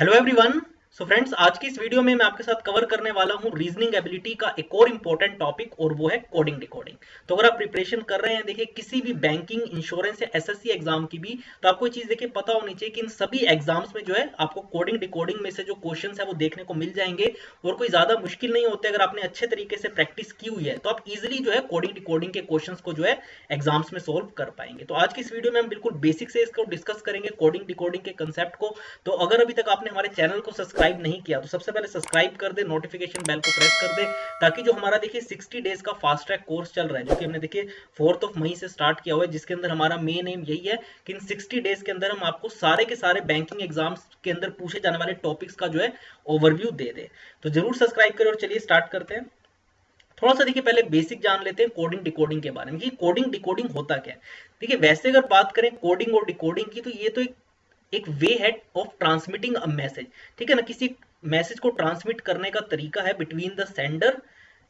Hello everyone. So friends, आज की इस वीडियो में मैं आपके साथ कवर करने वाला हूं रीजनिंग एबिलिटी का एक और इंपॉर्टेंट टॉपिक, और वो है कोडिंग डिकोडिंग। तो अगर आप प्रिपरेशन कर रहे हैं, देखिए किसी भी बैंकिंग, इंश्योरेंस या एसएससी एग्जाम की भी, तो आपको ये चीज देखिए पता होनी चाहिए कि इन सभी एग्जाम्स में जो है आपको कोडिंग डिकोडिंग में से जो क्वेश्चंस है वो देखने को मिल जाएंगे। और कोई ज्यादा मुश्किल नहीं होते, अगर आपने अच्छे तरीके से प्रैक्टिस की हुई है तो आप इजिली जो है कोडिंग डिकोडिंग के क्वेश्चन को जो है एग्जाम्स में सोल्व कर पाएंगे। तो आज की इस वीडियो में हम बिल्कुल बेसिक से इसको डिस्कस करेंगे, कोडिंग डिकोडिंग के कंसेप्ट को। तो अगर अभी तक आपने हमारे चैनल को सब्सक्राइब नहीं किया तो सबसे पहले सब्सक्राइब कर दे, नोटिफिकेशन बेल को प्रेस कर दे, ताकि जो हमारा देखिए 60 डेज का फास्ट ट्रैक कोर्स चल रहा है, जो कि हमने देखिए 4 मई से स्टार्ट किया हुआ है, जिसके अंदर हमारा मेन एम यही है कि इन 60 डेज के अंदर हम आपको सारे के सारे बैंकिंग एग्जाम्स के अंदर पूछे जाने वाले टॉपिक्स का जो है ओवरव्यू दे दे। तो जरूर सब्सक्राइब करें और चलिए स्टार्ट करते हैं। थोड़ा सा देखिए पहले बेसिक जान लेते हैं कोडिंग डिकोडिंग के बारे में कि कोडिंग डिकोडिंग होता क्या है। देखिए वैसे अगर बात करें कोडिंग और डिकोडिंग की, तो ये तो एक वे है ऑफ ट्रांसमिटिंग अ मैसेज। ठीक है ना, किसी मैसेज को ट्रांसमिट करने का तरीका है between the sender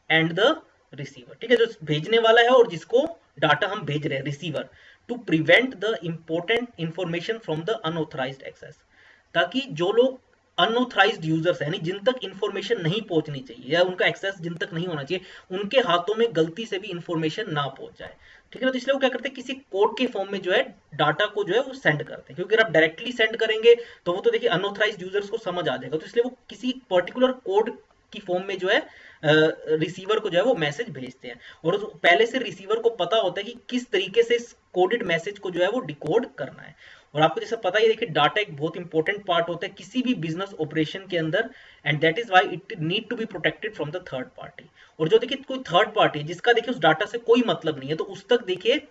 and the receiver. ठीक है, जो भेजने वाला है और जिसको डाटा हम भेज रहे हैं, receiver, to prevent the important information from the unauthorized access, ताकि जो लोग अनऑथराइज्ड यूजर्स है, यानी जिन तक इंफॉर्मेशन नहीं पहुंचनी चाहिए या उनका एक्सेस जिन तक नहीं होना चाहिए, उनके हाथों में गलती से भी इंफॉर्मेशन ना पहुंच जाए। ठीक है ना, तो इसलिए वो क्या करते हैं, किसी कोड के फॉर्म में जो है डाटा को जो है वो सेंड करते हैं, क्योंकि अगर आप डायरेक्टली सेंड करेंगे तो वो तो देखिए अनऑथराइज्ड यूजर्स को समझ आ जाएगा, तो इसलिए वो किसी पर्टिकुलर कोड की फॉर्म में जो है रिसीवर को जो है वो मैसेज भेजते हैं। और पहले से रिसीवर को पता होता है कि किस तरीके से इस कोडेड मैसेज को जो है वो डिकोड करना है। और आपको जैसे पता ही देखिए डाटा एक बहुत इंपॉर्टेंट पार्ट होता है किसी भी बिजनेस ऑपरेशन के अंदर, and that is why it need to be protected from the third party. और जो देखिए कोई थर्ड पार्टी है जिसका देखिए उस डाटा से कोई मतलब नहीं है, तो उस तक देखिए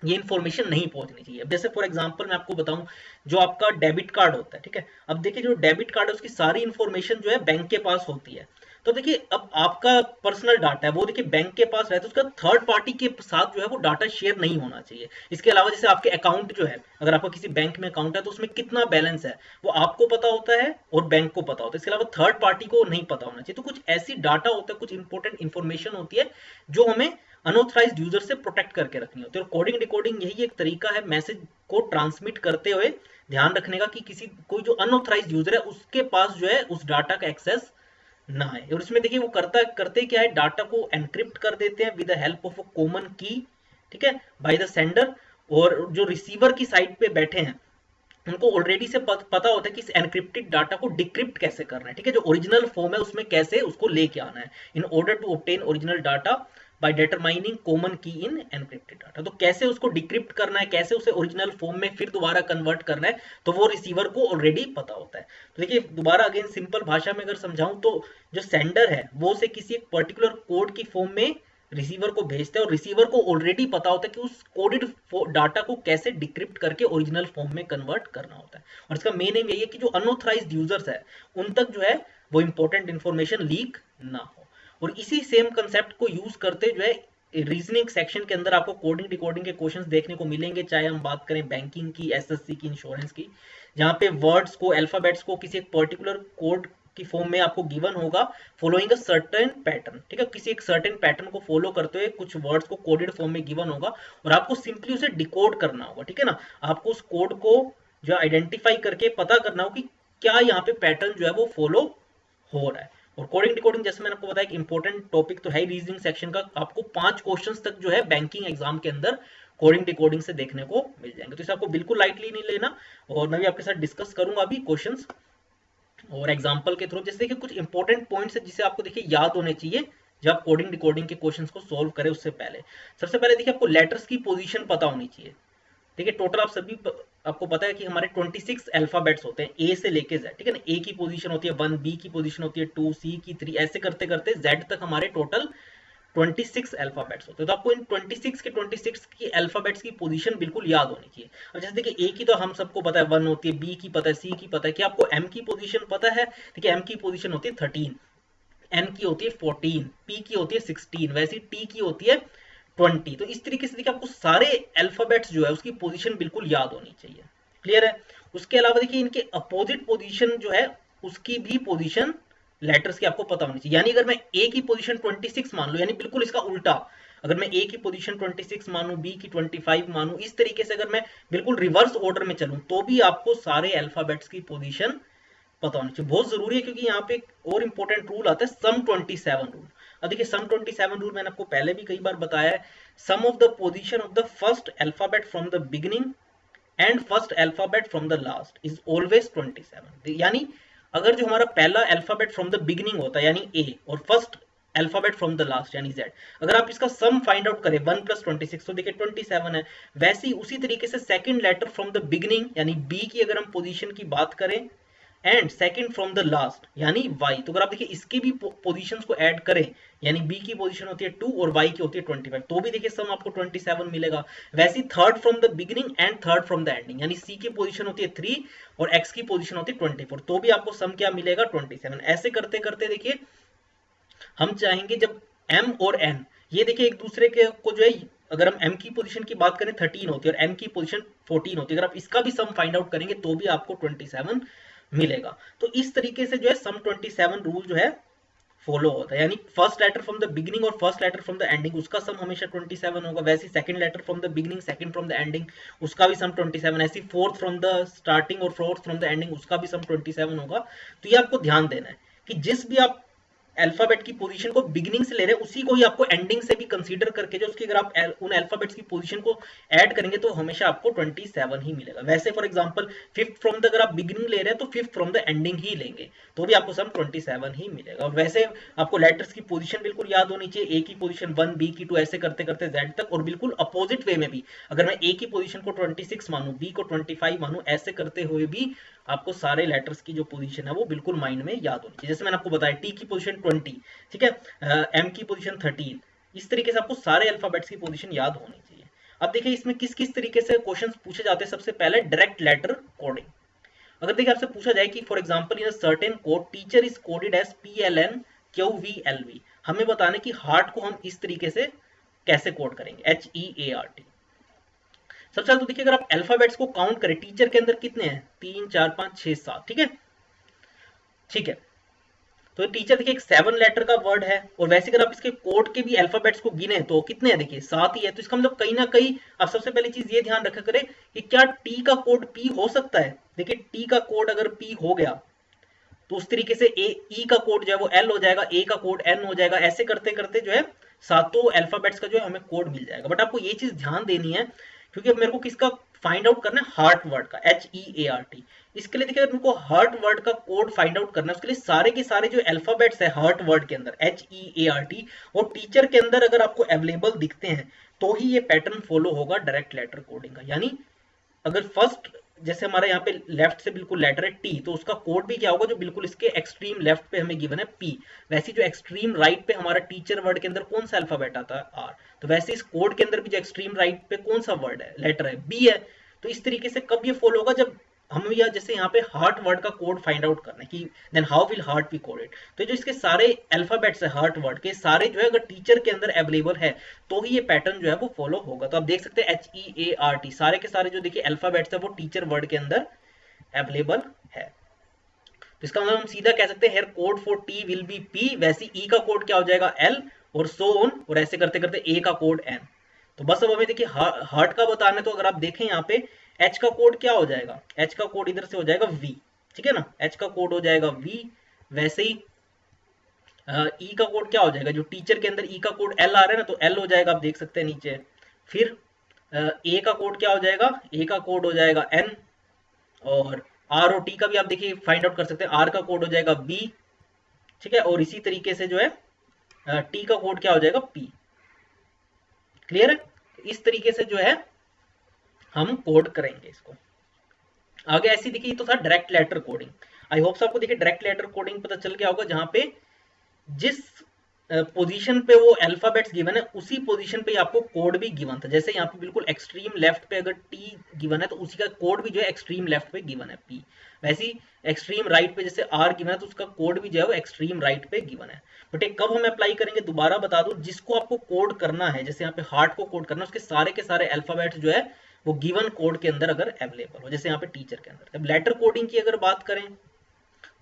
ये इन्फॉर्मेशन नहीं पहुंचनी चाहिए। अब जैसे फॉर एग्जांपल मैं आपको बताऊं, जो आपका डेबिट कार्ड होता है, ठीक है, अब देखिए जो डेबिट कार्ड है उसकी सारी इन्फॉर्मेशन जो है बैंक के पास होती है। तो देखिए अब आपका पर्सनल डाटा है वो देखिए बैंक के पास रहता है, उसका थर्ड पार्टी के साथ जो है वो डाटा शेयर नहीं होना चाहिए। इसके अलावा जैसे आपके अकाउंट जो है, अगर आपका किसी बैंक में अकाउंट है तो उसमें कितना बैलेंस है वो आपको पता होता है और बैंक को पता होता है, इसके अलावा थर्ड पार्टी को नहीं पता होना चाहिए। तो कुछ ऐसी डाटा होता है, कुछ इंपॉर्टेंट इंफॉर्मेशन होती है जो हमें अनऑथराइज्ड यूजर से प्रोटेक्ट करके रखनी होती है। और कोडिंग डिकोडिंग यही एक तरीका है मैसेज को ट्रांसमिट करते हुए ध्यान रखने का कि किसी कोई जो अनऑथराइज्ड यूजर है उसके पास जो है उस डाटा का एक्सेस ना है। और इसमें देखिए वो करते क्या है, डाटा को एनक्रिप्ट कर देते हैं with the help of a common की, ठीक है, बाय द सेंडर। और जो रिसीवर की साइड पे बैठे हैं उनको ऑलरेडी से पता होता है कि इस एनक्रिप्टेड डाटा को डिक्रिप्ट कैसे करना है। ठीक है, जो ओरिजिनल फॉर्म है उसमें कैसे उसको लेके आना है, in order to obtain original data by determining common key in encrypted data. तो कैसे उसको डिक्रिप्ट करना है, कैसे उसे ओरिजिनल फॉर्म में फिर दोबारा कन्वर्ट करना है, तो वो रिसीवर को ऑलरेडी पता होता है। तो देखिए दोबारा अगेन सिंपल भाषा में अगर समझाऊं तो जो सेंडर है वो उसे किसी एक पर्टिकुलर कोड की फॉर्म में रिसीवर को भेजते हैं, और रिसीवर को ऑलरेडी पता होता है कि उस कोडेड डाटा को कैसे डिक्रिप्ट करके ओरिजिनल फॉर्म में कन्वर्ट करना होता है। और इसका मेन एम यही है कि जो अनऑथराइज्ड यूजर्स है उन तक जो है वो इंपॉर्टेंट इंफॉर्मेशन लीक ना हो। और इसी सेम कंसेप्ट को यूज करते जो है रीजनिंग सेक्शन के अंदर आपको कोडिंग डिकोडिंग के क्वेश्चंस देखने को मिलेंगे, चाहे हम बात करें बैंकिंग की, एसएससी की, इंश्योरेंस की, जहां पे वर्ड्स को, अल्फाबेट्स को किसी एक पर्टिकुलर कोड की फॉर्म में आपको गिवन होगा फॉलोइंग अ सर्टेन पैटर्न। ठीक है, किसी एक सर्टेन पैटर्न को फॉलो करते हुए कुछ वर्ड्स को कोडेड फॉर्म में गिवन होगा और आपको सिंपली उसे डिकोड करना होगा। ठीक है ना, आपको उस कोड को जो आइडेंटिफाई करके पता करना होगा कि क्या यहाँ पे पैटर्न जो है वो फॉलो हो रहा है। और कोडिंग डिकोडिंग जैसे मैंने आपको बताया, एक इंपॉर्टेंट टॉपिक तो है रीजनिंग सेक्शन का, आपको 5 क्वेश्चंस तक जो है बैंकिंग एग्जाम के अंदर कोडिंग डिकोडिंग से देखने को मिल जाएंगे। तो इसे आपको बिल्कुल लाइटली नहीं लेना, और मैं भी आपके साथ डिस्कस करूंगा अभी क्वेश्चंस और एग्जांपल के थ्रू। जैसे देखिए कुछ इंपॉर्टेंट पॉइंट्स है जिसे आपको देखिए याद होने चाहिए जब आप कोडिंग डिकोडिंग के क्वेश्चंस को सोल्व करें उससे पहले। सबसे पहले देखिए आपको लेटर्स की पोजीशन पता होनी चाहिए। देखिए टोटल आप सभी आपको पता है कि हमारे 26 अल्फाबेट्स होते हैं ए से लेके जेड। ठीक है ना, ए की पोजीशन होती है 1, बी की पोजीशन होती है 2, सी की 3, ऐसे करते करते जेड तक हमारे टोटल 26 अल्फाबेट्स होते हैं। तो आपको इन 26 के 26 की अल्फाबेट्स की पोजीशन बिल्कुल याद होनी चाहिए। अब जैसे देखिए ए की तो हम सबको पता है 1 होती है, बी की पता है, सी की पता है, कि आपको एम की पोजीशन पता है? देखिए एम की पोजीशन होती है 13, एन की होती है 14, पी की होती है 16, वैसे टी की होती है 20। तो इस तरीके से देखिए आपको सारे अल्फाबेट्स जो है उसकी पोजीशन बिल्कुल याद होनी चाहिए। क्लियर है? उसके अलावा देखिए इनके अपोजिट पोजीशन जो है उसकी भी पोजीशन लेटर्स की आपको पता होनी चाहिए। यानी अगर मैं ए की पोजीशन 26 मान लूं, यानी बिल्कुल इसका उल्टा, अगर मैं ए की पोजीशन 26 मानूं, बी की 25 मानूं, इस तरीके से अगर मैं बिल्कुल रिवर्स ऑर्डर में चलूं तो भी आपको सारे अल्फाबेट्स की पोजीशन पता होना चाहिए, बहुत जरूरी है, क्योंकि यहाँ पे एक और इंपॉर्टेंट रूल आता है सम 27 रूल। अब देखिए सम 27 रूल मैंने आपको पहले भी कई बार बताया है, sum of the position of the first alphabet from the beginning and first alphabet from the last is always 27। यानी अगर जो हमारा पहला अल्फाबेट फ्रॉम द बिगिनिंग होता है यानी ए, और first alphabet from the last यानी जेड, अगर आप इसका सम फाइंड आउट करें 1 + 26 तो देखिए 27 है। वैसे ही उसी तरीके से second letter from the beginning यानी बी की अगर हम पोजीशन की बात करें and second from the last यानी वाई, तो अगर आप देखिए इसके भी पोजीशंस को ऐड करें, यानी बी की पोजीशन होती है 2 और वाई की होती है 25, तो भी देखिए सम आपको 27 मिलेगा। वैसे ही third from the beginning and third from the ending, यानी सी की पोजीशन होती है 3 और एक्स की पोजीशन होती है 24, तो भी आपको सम क्या मिलेगा 27। ऐसे करते करते देखिए हम चाहेंगे जब m और n ये देखिए एक दूसरे के को जो है, अगर हम m की पोजीशन की बात करें 13 होती है और m की पोजीशन 14 होती है, अगर आप इसका भी सम फाइंड आउट करेंगे तो भी आपको 27 मिलेगा। तो इस तरीके से जो है सम 27 रूल जो है फॉलो होता है, यानी first letter from the beginning और first letter from the ending उसका सम हमेशा 27 होगा। वैसे second letter from the beginning second from the ending उसका भी सम 27, ऐसी फोर्थ फ्रॉम द स्टार्टिंग और फोर्थ फ्रॉम द एंडिंग उसका भी सम 27 होगा। तो ये आपको ध्यान देना है कि जिस भी आप अल्फाबेट की पोजीशन को बिगिनिंग से ले रहे हैं उसी को ही आपको एंडिंग से भी कंसीडर करके जो उसकी अगर आप उन अल्फाबेट्स की पोजीशन को ऐड करेंगे तो हमेशा आपको 27 ही मिलेगा। वैसे for example fifth from the अगर आप बिगिनिंग ले रहे हैं तो फिफ्थ फ्रॉम द एंडिंग ही लेंगे तो भी आपको सम 27 ही मिलेगा। और वैसे आपको लेटर्स की पोजीशन बिल्कुल याद होनी चाहिए, ए की पोजीशन 1, बी की 2, ऐसे करते करते जेड तक, और बिल्कुल अपोजिट वे में भी अगर मैं ए की पोजीशन को 26 मानूं, बी को 25 मानूं, ऐसे करते हुए भी आपको सारे लेटर्स की जो पोजीशन है वो बिल्कुल माइंड में याद होनी चाहिए। जैसे मैंने आपको बताया टी की पोजीशन 20, ठीक है, एम की पोजीशन 13, इस तरीके से आपको सारे अल्फाबेट्स की पोजीशन याद होनी चाहिए। अब देखिए इसमें किस किस तरीके से क्वेश्चंस पूछे जाते हैं। सबसे पहले डायरेक्ट लेटर कोडिंग। अगर देखिए आपसे पूछा जाए कि for example in a certain code teacher is coded as PLN QVLV, हमें बताने कि हार्ट को हम इस तरीके से कैसे कोड करेंगे, HEART। सबसे पहले तो देखिए अगर आप अल्फाबेट्स को काउंट करें टीचर के अंदर कितने हैं, 3 4 5 6 7, ठीक है, ठीक है। तो टीचर देखिए एक 7 लेटर का वर्ड है, और वैसे अगर आप इसके कोड के भी अल्फाबेट्स को गिने तो कितने हैं, देखिए 7 ही है। तो इसका मतलब कहीं ना कहीं आप सबसे पहली चीज ये ध्यान रखा करें कि क्या टी का कोड पी हो सकता है। देखिए टी का कोड अगर पी हो गया तो उस तरीके से ए ई का कोड जो है वो एल हो जाएगा, ए का कोड एन हो जाएगा, ऐसे करते करते जो है सातों अल्फाबेट्स का जो है हमें कोड मिल जाएगा। बट आपको ये चीज ध्यान देनी है क्योंकि अब मेरे को किसका फाइंड आउट करना है, हार्ट वर्ड का, HEART। इसके लिए देखिए मेरे को हार्ट वर्ड का कोड फाइंड आउट करना है, उसके लिए सारे के सारे जो अल्फाबेट्स है हार्ट वर्ड के अंदर HEART और टीचर के अंदर अगर आपको अवेलेबल दिखते हैं तो ही ये पैटर्न फॉलो होगा डायरेक्ट लेटर कोडिंग का। यानी अगर फर्स्ट जैसे हमारे यहाँ पे लेफ्ट से बिल्कुल लेटर है टी, तो उसका कोड भी क्या होगा जो बिल्कुल इसके एक्सट्रीम लेफ्ट पे हमें गिवन है पी, वैसे जो एक्सट्रीम राइट पे हमारा टीचर वर्ड के अंदर कौन सा अल्फाबेट आता है, आर, तो वैसे इस कोड के अंदर भी जो एक्सट्रीम राइट पे कौन सा वर्ड है, लेटर है, बी है। तो इस तरीके से कब ये फॉलो होगा, जब हम या जैसे यहाँ पे हार्ट वर्ड का कोड फाइंड आउट करना है कि then how will heart be coded, तो जो इसके सारे अल्फाबेट्स है हार्ट वर्ड के सारे जो है अगर टीचर के अंदर अवेलेबल है तो ही ये पैटर्न जो है वो फॉलो होगा। तो आप देख सकते हैं HEART सारे के सारे जो देखिए अल्फाबेट्स है वो टीचर वर्ड के अंदर अवेलेबल है। तो इसका मतलब हम सीधा कह सकते हैं here code for T will be P, वैसे ई का कोड क्या हो जाएगा एल, और सो ऑन, और ऐसे करते करते ए का कोड एन। तो बस अब हमें देखिए हार्ट का बताना है, तो अगर आप देखें यहाँ पे एच का कोड क्या हो जाएगा, एच का कोड इधर से हो जाएगा वी, ठीक है ना, एच का कोड हो जाएगा वी। वैसे ही ई का कोड क्या हो जाएगा, जो टीचर के अंदर ई का कोड एल आ रहा है ना, तो एल हो जाएगा, आप देख सकते हैं नीचे। फिर ए का कोड क्या हो जाएगा, ए का कोड हो जाएगा एन, और आर और टी का भी आप देखिए फाइंड आउट कर सकते हैं, आर का कोड हो जाएगा बी, ठीक है, और इसी तरीके से जो है टी का कोड क्या हो जाएगा पी। क्लियर है, इस तरीके से जो है हम कोड करेंगे इसको आगे। ऐसी देखिए तो था direct letter coding. I hope आपको देखिए डायरेक्ट लेटर कोडिंग पता चल गया होगा, जहां पे जिस पोजीशन पे वो अल्फाबेट्स गिवन है उसी पोजीशन पे आपको कोड भी गिवन था। जैसे यहाँ पे बिल्कुल एक्सट्रीम लेफ्ट पे अगर टी गिवन है तो उसी का कोड भी जो है एक्सट्रीम लेफ्ट पे गिवन है पी, वैसे ही एक्सट्रीम राइट पे जैसे आर गिवन है तो उसका कोड भी जो है वो एक्सट्रीम राइट पे गिवन है। बट एक कब हम अप्लाई करेंगे दोबारा बता दूं, जिसको आपको कोड करना है, जैसे यहाँ पे हार्ट को कोड करना है उसके सारे के सारे अल्फाबेट्स जो है वो गिवन कोड के अंदर अगर अवेलेबल हो, जैसे यहाँ पे टीचर के अंदर। अब लेटर कोडिंग की अगर बात करें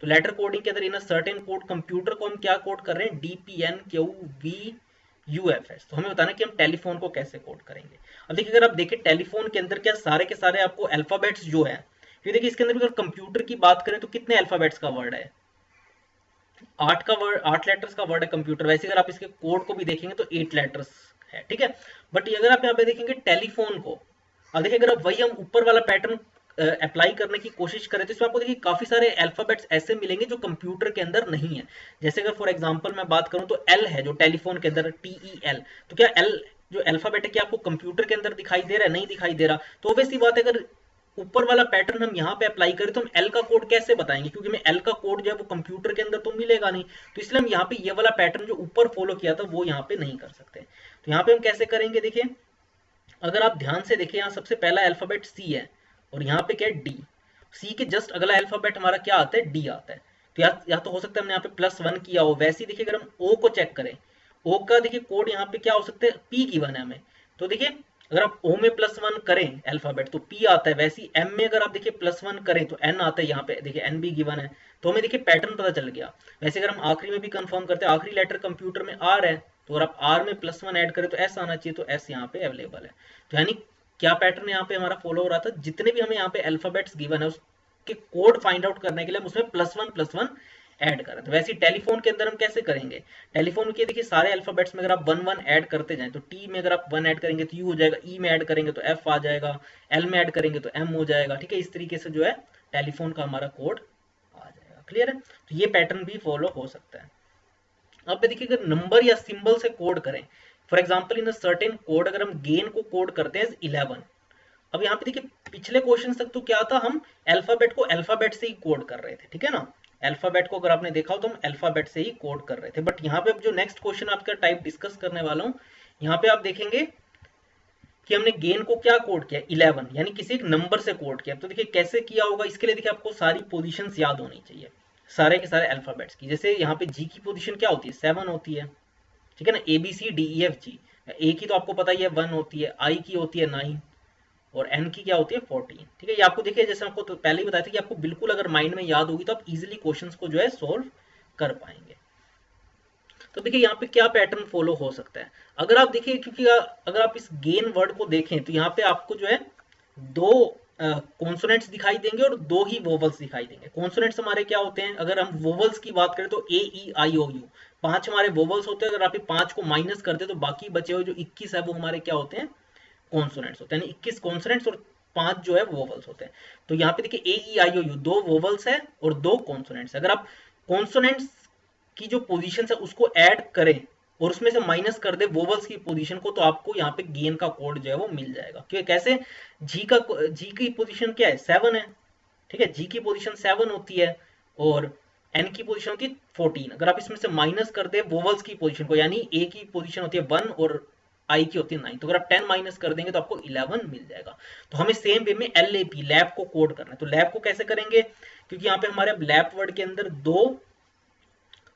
तो लेटर कोडिंग के अंदर इन सर्टेन कोड कंप्यूटर को हम क्या कोड कर रहे हैं, DPNQVUFS। तो हमें बताना कि हम टेलीफोन को कैसे कोड करेंगे। अब देखिए अगर आप देखें टेलीफोन के अंदर क्या सारे के सारे आपको अल्फाबेट्स जो है क्योंकि देखिए इसके अंदर भी अगर कंप्यूटर की बात करें तो कितने अल्फाबेट्स का वर्ड है, 8 का वर्ड, 8 लेटर्स का वर्ड है कंप्यूटर। वैसे अगर आप इसके कोड को भी देखेंगे तो 8 लेटर्स है, ठीक है। बट अगर आप यहाँ पे देखेंगे टेलीफोन को, और देखिए अगर आप वही हम ऊपर वाला पैटर्न अप्लाई करने की कोशिश करें तो इसमें आपको देखिए काफी सारे अल्फाबेट्स ऐसे मिलेंगे जो कंप्यूटर के अंदर नहीं है। जैसे अगर फॉर एग्जांपल मैं बात करूं तो एल है जो टेलीफोन के अंदर, TEL, तो क्या एल जो अल्फाबेट है क्या आपको कंप्यूटर के अंदर दिखाई दे रहा है? नहीं दिखाई दे रहा। तो ऑब्वियसली बात है अगर ऊपर वाला पैटर्न हम यहाँ पे अप्लाई करें तो हम एल का कोड कैसे बताएंगे, क्योंकि मैं एल का कोड जो है वो कंप्यूटर के अंदर तो मिलेगा नहीं। तो इसलिए हम यहाँ पे ये वाला पैटर्न जो ऊपर फॉलो किया था वो यहाँ पे नहीं कर सकते। तो यहाँ पे हम कैसे करेंगे, देखिए अगर आप ध्यान से देखिए यहाँ सबसे पहला अल्फाबेट सी है और यहाँ पे क्या है डी। सी के जस्ट अगला अल्फाबेट हमारा क्या आता है? डी आता है। तो या तो हो सकता है हमने यहाँ पे +1 किया हो। वैसे ही देखिए अगर हम ओ को चेक करें, ओ का देखिए कोड यहाँ पे क्या हो सकता है? पी गिवन है हमें। तो देखिए अगर आप ओ में +1 करें अल्फाबेट तो पी आता है। वैसे ही एम में अगर आप देखिए +1 करें तो एन आता है। यहाँ पे देखिए एन भी गिवन है, तो हमें देखिए पैटर्न पता चल गया। वैसे अगर हम आखिरी में भी कंफर्म करते हैं, आखिरी लेटर कंप्यूटर में आर है, तो अगर आप आर में +1 ऐड करें तो एस आना चाहिए, तो एस यहाँ पे अवेलेबल है। तो यानी क्या पैटर्न यहाँ पे हमारा फॉलो हो रहा था? जितने भी हमें यहाँ पे अल्फाबेट्स गिवन है उसके कोड फाइंड आउट करने के लिए हम उसमें +1 ऐड कर रहे थे। वैसे टेलीफोन के अंदर हम कैसे करेंगे? टेलीफोन के देखिए सारे अल्फाबेट्स में अगर आप 1 1 ऐड करते जाएं तो टी में अगर आप 1 ऐड करेंगे तो यू हो जाएगा, ई में ऐड करेंगे तो एफ आ जाएगा, एल में ऐड करेंगे तो एम हो जाएगा, ठीक है। इस तरीके से जो है टेलीफोन का हमारा कोड आ जाएगा। क्लियर है? तो ये पैटर्न भी फॉलो हो सकता है। अब देखिए अगर नंबर या सिंबल से कोड करें, for example in certain code, अगर हम गेन को कोड करते हैं 11। अब यहाँ पे देखिए पिछले क्वेश्चन तक तो क्या था, हम अल्फाबेट को अल्फाबेट से ही कोड कर रहे थे, ठीक है ना। अल्फाबेट को अगर आपने देखा हो तो हम अल्फाबेट से ही कोड कर रहे थे। बट यहाँ पे अब जो नेक्स्ट क्वेश्चन आपका टाइप डिस्कस करने वाला हूँ, यहाँ पे आप देखेंगे कि हमने गेन को क्या कोड किया? 11, यानी किसी एक नंबर से कोड किया। तो देखिए कैसे किया होगा, इसके लिए देखिए आपको सारी पोजीशंस याद होनी चाहिए, सारे के सारे अल्फाबेट्स की। जैसे यहाँ पे जी की पोजीशन क्या होती है? 7 होती है, ठीक है ना। ABCDEFG, ए की तो आपको पता ही है 1 होती है, आई की होती है 9 और एन की क्या होती है 14, ठीक है। ये आपको देखिए जैसे आपको तो पहले ही बताया था कि आपको बिल्कुल अगर माइंड में याद होगी तो आप इजीली क्वेश्चंस को जो है सोल्व कर पाएंगे। तो देखिए यहाँ पे क्या पैटर्न फॉलो हो सकता है, अगर आप देखिए, क्योंकि अगर आप इस गेन वर्ड को देखें तो यहाँ पे आपको जो है 2 कॉन्सोनेंट्स दिखाई देंगे और 2 ही वोवल्स दिखाई देंगे। कॉन्सोनेंट्स हमारे क्या होते हैं? अगर हम वोवल्स की बात करें तो AEIOU 5 हमारे वोवल्स होते हैं। अगर आप 5 को माइनस कर दे तो बाकी बचे हुए जो 21 है वो हमारे क्या होते हैं? कॉन्सोनेंट्स होते हैं। यानी 21 कॉन्सोनेंट्स और 5 जो है वोवल्स होते हैं। तो यहाँ पे देखिए AEIOU 2 वोवल्स है और 2 कॉन्सोनेंट्स। अगर आप कॉन्सोनेंट्स की जो पोजीशन है उसको ऐड करें और उसमें से माइनस कर दे वोवल्स की पोजीशन को, तो आपको यहाँ पे गेन का कोड जो है वो मिल जाएगा। क्योंकि कैसे? जी की पोजीशन क्या है? 7 है, ठीक है। जी की पोजीशन 7 होती है और एन की पोजीशन होती है 14। अगर आप इसमें से माइनस कर दे वोवल्स की पोजीशन को, यानी ए की पोजीशन होती है 1 और आई की होती है 9, तो अगर आप 10 माइनस कर देंगे तो आपको 11 मिल जाएगा। तो हमें सेम वे में LAP लैब को कोड करना है। तो लैब को कैसे करेंगे? क्योंकि यहाँ पे हमारे लैब वर्ड के अंदर 2,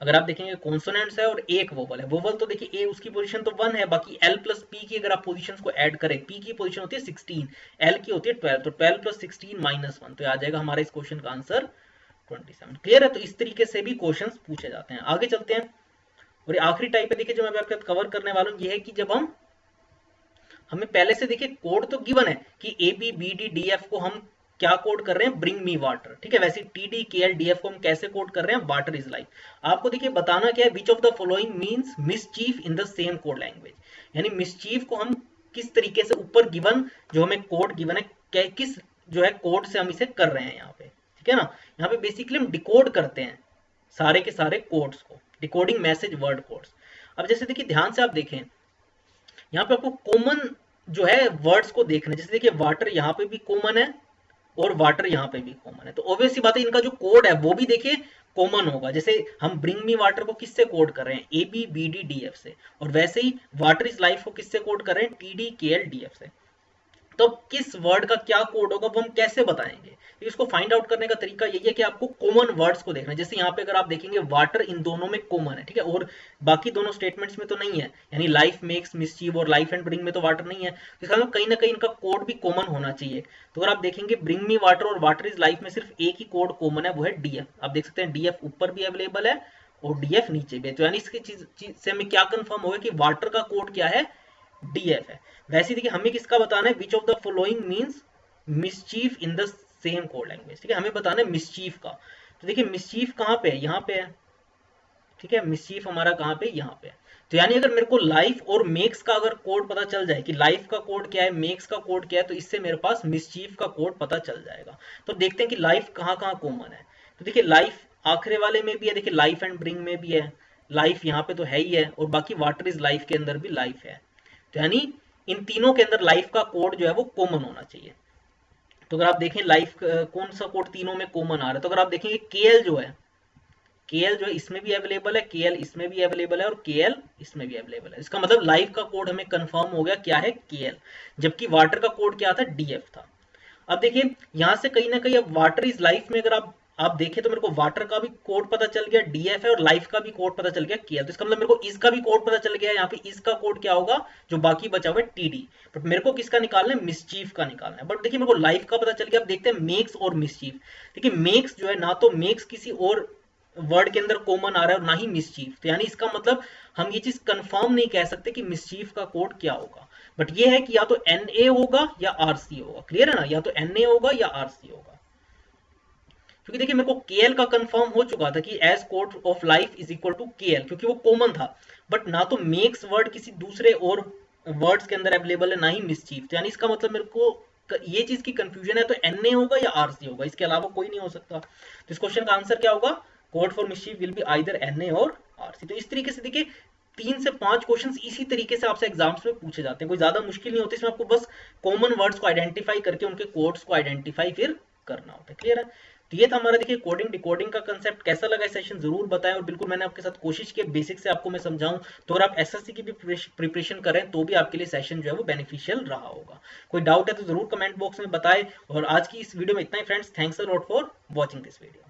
अगर आप देखेंगे कॉन्सोनेंट्स है और 1 वोवल है। वोवल तो देखिए ए उसकी पोजीशन तो 1 है, बाकी L प्लस P की अगर आप पोजीशंस को ऐड करें, P की पोजीशन होती है 16, L की होती है 12, तो 12 प्लस 16 माइनस 1, तो आ जाएगा हमारा इस क्वेश्चन का आंसर 27। क्लियर है? तो इस तरीके से भी क्वेश्चंस पूछे जाते हैं। आगे चलते हैं और ये आखिरी टाइप है देखिए जो मैं आपके साथ कवर करने वाला हूँ, ये है कि जब हमें पहले से देखिए कोड तो गिवन है कि ABBDDF को हम क्या कोड कर रहे हैं? ब्रिंग मी वाटर, ठीक है। वैसे TDKLDF को हम कैसे कोड कर रहे हैं? Water is life. आपको देखिए बताना क्या है? Which of the following means mischief in the same code language, यानी मिसचीफ को हम किस तरीके से ऊपर गिवन जो हमें कोड गिवन है किस जो है कोड से हम इसे कर रहे हैं यहाँ पे, ठीक है ना। यहाँ पे बेसिकली हम डिकोड करते हैं सारे के सारे कोड्स को, डिकोडिंग मैसेज वर्ड कोड्स। अब जैसे देखिए ध्यान से आप देखें, यहाँ पे आपको कॉमन जो है वर्ड्स को देखना है। जैसे देखिए वाटर यहाँ पे भी कॉमन है और वाटर यहाँ पे भी कॉमन है, तो ऑब्वियसली बात है इनका जो कोड है वो भी देखिए कॉमन होगा। जैसे हम ब्रिंग मी वाटर को किससे कोड कर रहे हैं? ABBDDF से, और वैसे ही वाटर इज लाइफ को किससे कोड कर रहे हैं? TDKLDF से। तो किस वर्ड का क्या कोड होगा वो हम कैसे बताएंगे? इसको फाइंड आउट करने का तरीका यही है कि आपको कॉमन वर्ड्स को देखना है। जैसे यहाँ पे अगर आप देखेंगे वाटर इन दोनों में कॉमन है, ठीक है, और बाकी दोनों स्टेटमेंट्स में तो नहीं है, यानी लाइफ मेक्स मिसचीव और लाइफ एंड ब्रिंग में तो वाटर नहीं है, तो इसका मतलब कहीं ना कहीं इनका कोड भी कॉमन होना चाहिए। तो अगर आप देखेंगे ब्रिंग मी वाटर और वाटर इज लाइफ में सिर्फ एक ही कोड कॉमन है, वो है DF। आप देख सकते हैं DF ऊपर भी अवेलेबल है और DF नीचे भी है। तो यानी इसकी चीज से हमें क्या कंफर्म होगा कि वाटर का कोड क्या है? DF है। वैसे देखिए हमें किसका बताना है? Which of the following means mischief in the same code language. ठीक है, हमें बताना है मिसचीफ का। तो देखिए मिसचीफ कहाँ पे है, यहाँ पे है। ठीक है, मिसचीफ हमारा कहाँ पे, यहाँ पे है। तो यानी अगर मेरे को लाइफ और मेक्स का अगर कोड पता चल जाए कि लाइफ का कोड क्या है, मेक्स का कोड क्या है, तो इससे मेरे पास मिसचीफ का कोड पता चल जाएगा। तो देखते हैं कि लाइफ कहाँ कहाँ कॉमन है। तो देखिए लाइफ आखिरी वाले में भी है, देखिए लाइफ एंड ब्रिंग में भी है, लाइफ यहाँ पे तो है ही है, और बाकी वाटर इज लाइफ के अंदर भी लाइफ है। तो यानी इन तीनों के अंदर लाइफ का कोड जो है वो कॉमन होना चाहिए। तो अगर आप देखें लाइफ कौन सा कोड तीनों में कॉमन आ रहा है, तो अगर आप देखेंगे केएल जो है, केएल जो है इसमें भी अवेलेबल है, केएल इसमें भी अवेलेबल है, और केएल इसमें भी अवेलेबल है। इसका मतलब लाइफ का कोड हमें कंफर्म हो गया क्या है, केएल। जबकि वाटर का कोड क्या था, डीएफ था। अब देखिए यहाँ से कहीं ना कहीं अब वाटर इज लाइफ में अगर आप देखें तो मेरे को वाटर का भी कोड पता चल गया, डीएफ है, और लाइफ का भी कोड पता चल गया, केएल। तो इसका मतलब मेरे को इसका भी कोड पता चल गया। यहाँ पे इसका कोड क्या होगा, जो बाकी बचा हुआ है टीडी। बट मेरे को किसका निकालना है, मिसचीफ का निकालना है। बट देखिए मेरे को लाइफ का पता चल गया। अब देखते हैं मेक्स और मिसचीफ। देखिए मेक्स जो है ना तो मेक्स किसी और वर्ड के अंदर कॉमन आ रहा है और ना ही मिसचीफ। तो यानी इसका मतलब हम ये चीज कंफर्म नहीं कह सकते कि मिसचीफ का कोड क्या होगा। बट ये है कि या तो एनए होगा या आरसी होगा। क्लियर है ना, या तो एनए होगा या आरसी होगा। क्योंकि देखिए मेरे को केएल का कंफर्म हो चुका था कि as code of life is equal to KL, क्योंकि वो कॉमन था। बट ना तो मेक्स वर्ड किसी दूसरे और वर्ड्स के अंदर अवेलेबल है, ना ही मिसचीफ। तो यानी इसका मतलब मेरे को ये चीज की कंफ्यूजन है, तो एनए होगा या आरसी होगा, इसके अलावा कोई नहीं हो सकता। तो इस क्वेश्चन का आंसर क्या होगा, code for mischief will be either NA और आरसी। तो इस तरीके से देखिए 3 से 5 क्वेश्चंस इसी तरीके से आपसे एग्जाम्स में पूछे जाते हैं, कोई ज्यादा मुश्किल नहीं होती। इसमें आपको बस कॉमन वर्ड्स को आइडेंटिफाई करके उनके कोड्स को आइडेंटिफाई फिर करना होता है। क्लियर है। तो ये था हमारा देखिए कोडिंग डिकोडिंग का कंसेप्ट। कैसा लगा सेशन जरूर बताएं, और बिल्कुल मैंने आपके साथ कोशिश की बेसिक से आपको मैं समझाऊं। तो अगर आप एसएससी की भी प्रिपरेशन करें तो भी आपके लिए सेशन जो है वो बेनिफिशियल रहा होगा। कोई डाउट है तो जरूर कमेंट बॉक्स में बताएं। और आज की इस वीडियो में इतना ही friends, thanks a lot for watching this video.